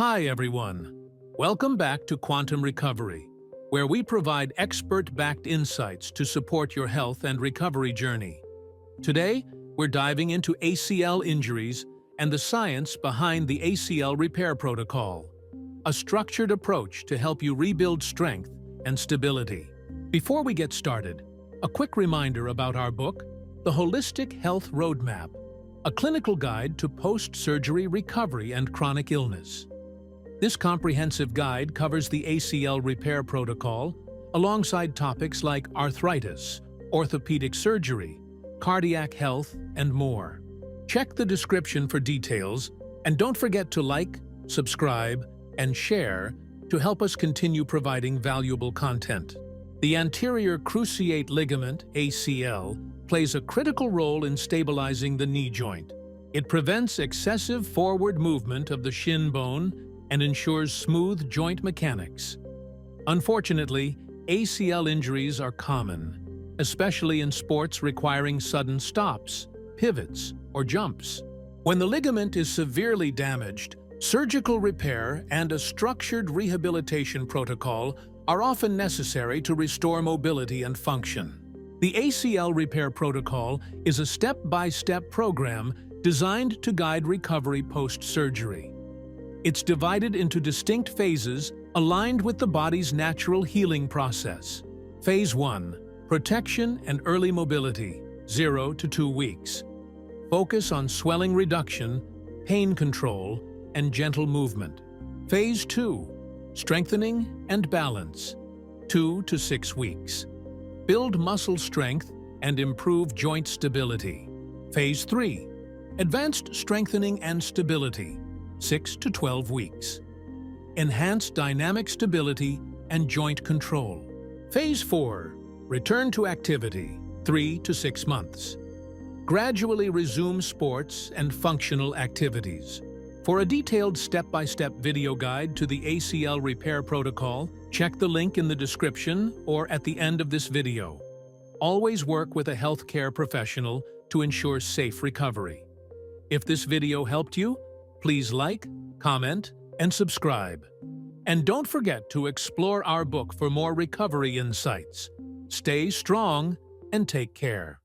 Hi everyone. Welcome back to Quantum Recovery, where we provide expert-backed insights to support your health and recovery journey. Today, we're diving into ACL injuries and the science behind the ACL repair protocol, a structured approach to help you rebuild strength and stability. Before we get started, a quick reminder about our book, The Holistic Health Roadmap, a clinical guide to post-surgery recovery and chronic illness. This comprehensive guide covers the ACL repair protocol alongside topics like arthritis, orthopedic surgery, cardiac health, and more. Check the description for details, and don't forget to like, subscribe, and share to help us continue providing valuable content. The anterior cruciate ligament, ACL, plays a critical role in stabilizing the knee joint. It prevents excessive forward movement of the shin bone and ensures smooth joint mechanics. Unfortunately, ACL injuries are common, especially in sports requiring sudden stops, pivots, or jumps. When the ligament is severely damaged, surgical repair and a structured rehabilitation protocol are often necessary to restore mobility and function. The ACL repair protocol is a step-by-step program designed to guide recovery post-surgery. It's divided into distinct phases aligned with the body's natural healing process. Phase 1. Protection and early mobility, 0 to 2 weeks. Focus on swelling reduction, pain control, and gentle movement. Phase 2. Strengthening and balance, 2 to 6 weeks. Build muscle strength and improve joint stability. Phase 3. Advanced strengthening and stability, 6 to 12 weeks. Enhance dynamic stability and joint control. Phase 4. Return to activity, 3 to 6 months. Gradually resume sports and functional activities. For a detailed step-by-step video guide to the ACL repair protocol, check the link in the description or at the end of this video. Always work with a healthcare professional to ensure safe recovery. If this video helped you, please like, comment, and subscribe. And don't forget to explore our book for more recovery insights. Stay strong and take care.